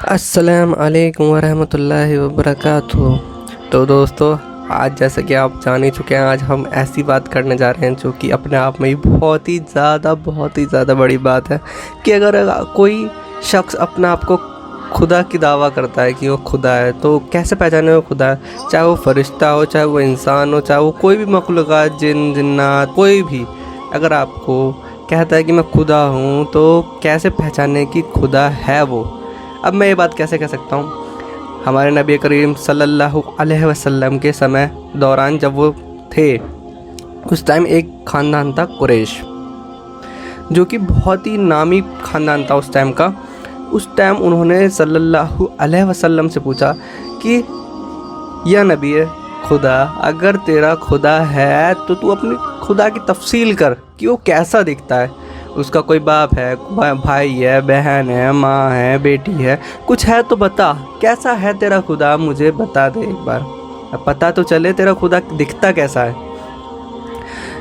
अस्सलाम वालेकुम वरहमतुल्लाहि वबरकातुहू। तो दोस्तों, आज जैसे कि आप जान ही चुके हैं, आज हम ऐसी बात करने जा रहे हैं जो कि अपने आप में ही बहुत ही ज़्यादा बड़ी बात है कि अगर कोई शख्स अपना आप को खुदा की दावा करता है कि वो खुदा है, तो कैसे पहचाने वो खुदा है। चाहे वो फरिश्ता हो, चाहे वो इंसान हो, चाहे वो कोई भी मखलूक़ात, जिन जिन्नात, कोई भी अगर आपको कहता है कि मैं खुदा हूँ, तो कैसे पहचाने कि खुदा है वो। अब मैं ये बात कैसे कह सकता हूँ, हमारे नबी करीम सल्लल्लाहु अलैहि वसल्लम के समय दौरान जब वो थे, उस टाइम एक ख़ानदान था कुरैश, जो कि बहुत ही नामी ख़ानदान था उस टाइम का। उस टाइम उन्होंने सल्लल्लाहु अलैहि वसल्लम से पूछा कि या नबी खुदा, अगर तेरा खुदा है तो तू अपनी खुदा की तफसील कर कि वो कैसा दिखता है। उसका कोई बाप है, भाई है, बहन है, माँ है, बेटी है, कुछ है तो बता, कैसा है तेरा खुदा, मुझे बता दे एक बार, अब पता तो चले तेरा खुदा दिखता कैसा है।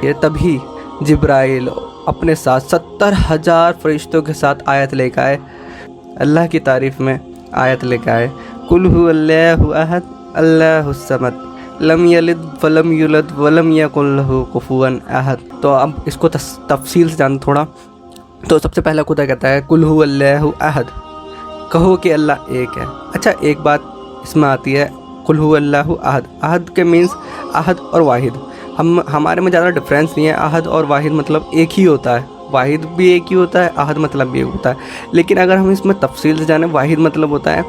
ये तभी जिब्राइल अपने साथ 70,000 फरिश्तों के साथ आयत लेकर आए, अल्लाह की तारीफ़ में आयत लेकर आए, कुल हुवल्लाहु अहद अल्लाहुस समद लम यलिद वलम युलद वलम यकुल लहू कुफुवन अहद। तो अब इसको तफसील से जान थोड़ा। तो सबसे पहला खुदा कहता है कुल हुवल्लाहु अहद, कहो कि अल्लाह एक है। अच्छा, एक बात इसमें आती है, कुल हुवल्लाहु अहद, अहद के मीन्स अहद और वाहिद। हमारे में ज़्यादा डिफरेंस नहीं है, अहद और वाहिद मतलब एक ही होता है, वाहिद भी एक ही होता है, अहद मतलब भी एक होता है। लेकिन अगर हम इसमें तफसील से जाने, वाहिद मतलब होता है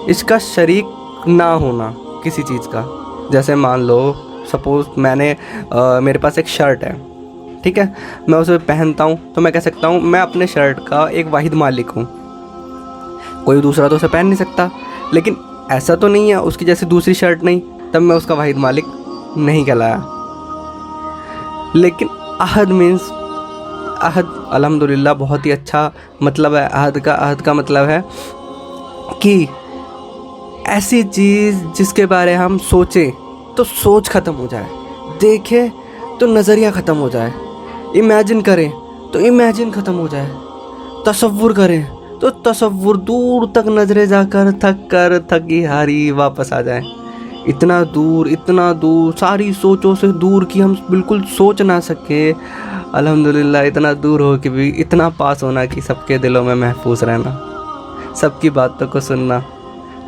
इसका शरीक ना होना किसी चीज़ का। जैसे मान लो सपोज़ मेरे पास एक शर्ट है, ठीक है, मैं उसे पहनता हूँ, तो मैं कह सकता हूँ मैं अपने शर्ट का एक वाहिद मालिक हूँ, कोई दूसरा तो उसे पहन नहीं सकता। लेकिन ऐसा तो नहीं है उसकी जैसे दूसरी शर्ट नहीं, तब मैं उसका वाहिद मालिक नहीं कहलाया। लेकिन अहद मीन्स, अहद अल्हम्दुलिल्लाह बहुत ही अच्छा मतलब है अहद का मतलब है कि ऐसी चीज़ जिसके बारे हम सोचें तो सोच ख़त्म हो जाए, देखें तो नज़रिया ख़त्म हो जाए, इमेजिन करें तो इमेजिन ख़त्म हो जाए, तसव्वुर करें तो तसव्वुर दूर तक नज़रें जाकर थकी हारी वापस आ जाए। इतना दूर सारी सोचों से दूर कि हम बिल्कुल सोच ना सके। अल्हम्दुलिल्लाह इतना दूर हो कि भी इतना पास होना कि सबके दिलों में महफूज रहना, सबकी बातों को सुनना,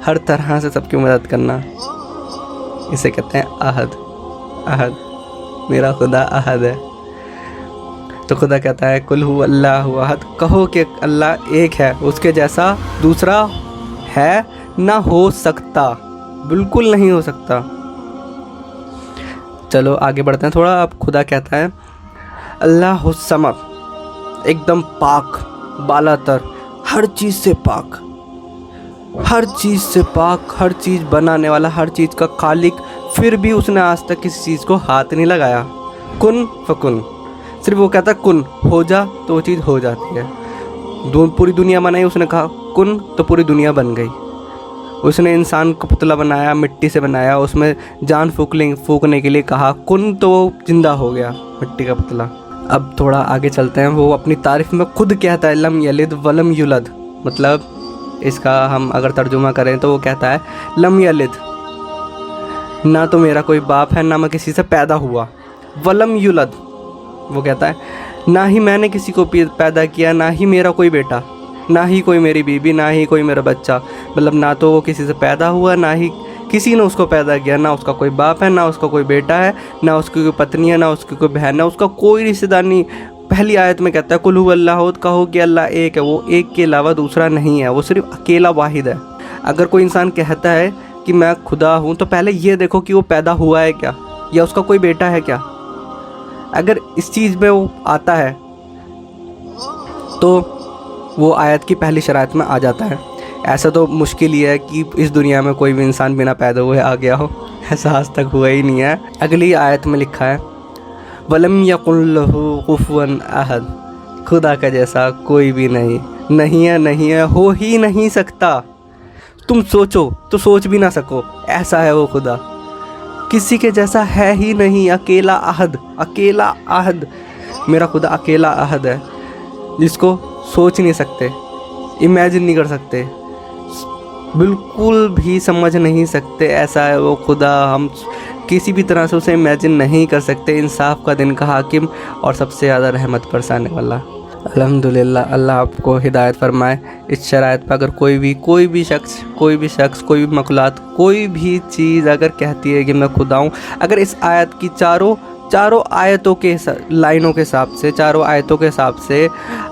हर तरह से सबकी मदद करना, इसे कहते हैं अहद। अहद, मेरा खुदा अहद है। तो खुदा कहता है कुल हु अल्लाहु अहद, कहो कि अल्लाह एक है, उसके जैसा दूसरा है ना हो सकता, बिल्कुल नहीं हो सकता। चलो आगे बढ़ते हैं थोड़ा। अब खुदा कहता है अल्लाहुस समद, एकदम पाक, बालातर, हर चीज़ से पाक, हर चीज़ से पाक, हर चीज़ बनाने वाला, हर चीज़ का खालिक, फिर भी उसने आज तक किसी चीज़ को हाथ नहीं लगाया। कुन फकुन, सिर्फ वो कहता कुन, हो जा, तो वो चीज़ हो जाती है। पूरी दुनिया बनाई, उसने कहा कुन, तो पूरी दुनिया बन गई। उसने इंसान को पुतला बनाया, मिट्टी से बनाया, उसमें जान फूकने के लिए कहा कुन, तो वो जिंदा हो गया मिट्टी का पुतला। अब थोड़ा आगे चलते हैं। वो अपनी तारीफ़ में खुद कहता है लम यलिद वलम युलद, मतलब इसका हम अगर तर्जुमा करें तो वो कहता है लम यलिद, ना तो मेरा कोई बाप है, ना मैं किसी से पैदा हुआ। वलम युलद, वो कहता है ना ही मैंने किसी को पैदा किया, ना ही मेरा कोई बेटा, ना ही कोई मेरी बीबी, ना ही कोई मेरा बच्चा। मतलब ना तो वो किसी से पैदा हुआ, ना ही किसी ने उसको पैदा किया, ना उसका कोई बाप है, ना उसका कोई बेटा है, ना उसकी कोई पत्नी है, ना उसकी कोई बहन है, उसका कोई रिश्तेदार नहीं। पहली आयत में कहता है कुल हु अल्लाह, कहो कि अल्लाह एक है, वो एक के अलावा दूसरा नहीं है, वो सिर्फ अकेला वाहिद है। अगर कोई इंसान कहता है कि मैं खुदा हूँ, तो पहले ये देखो कि वो पैदा हुआ है क्या, या उसका कोई बेटा है क्या। अगर इस चीज़ में वो आता है तो वो आयत की पहली शराइत में आ जाता है। ऐसा तो मुश्किल ही है कि इस दुनिया में कोई भी इंसान बिना पैदा हुए आ गया हो, ऐसा आज तक हुआ ही नहीं है। अगली आयत में लिखा है वलम यकुल लहू कुफुवन अहद, खुदा का जैसा कोई भी नहीं है, हो ही नहीं सकता। तुम सोचो तो सोच भी ना सको, ऐसा है वो खुदा, किसी के जैसा है ही नहीं। अकेला अहद, मेरा खुदा अकेला अहद है, जिसको सोच नहीं सकते, इमेजिन नहीं कर सकते, बिल्कुल भी समझ नहीं सकते, ऐसा है वो खुदा। हम किसी भी तरह से उसे इमेजिन नहीं कर सकते। इंसाफ का दिन का हाकिम और सबसे ज़्यादा रहमत बरसाने वाला। अल्हम्दुलिल्लाह, अल्लाह आपको हिदायत फरमाए। इस शराइत पर अगर कोई भी शख्स, कोई भी मखलूक़ात, कोई भी चीज़ अगर कहती है कि मैं खुदा हूँ, अगर इस आयत की चारों आयतों के लाइनों के हिसाब से, चारों आयतों के हिसाब से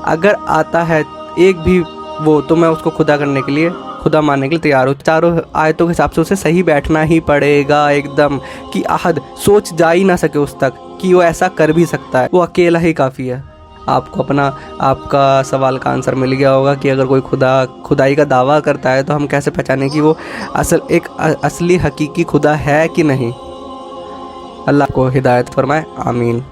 अगर आता है एक भी वो, तो मैं उसको खुदा करने के लिए, खुदा मानने के लिए तैयार हूँ। चारों आयतों के हिसाब से उसे सही बैठना ही पड़ेगा एकदम, कि अहद सोच जा ही ना सके उस तक कि वो ऐसा कर भी सकता है। वो अकेला ही काफ़ी है। आपको आपका सवाल का आंसर मिल गया होगा कि अगर कोई खुदाई का दावा करता है तो हम कैसे पहचानें कि वो असली हकीकी खुदा है कि नहीं। अल्लाह को हिदायत फरमाए। आमीन।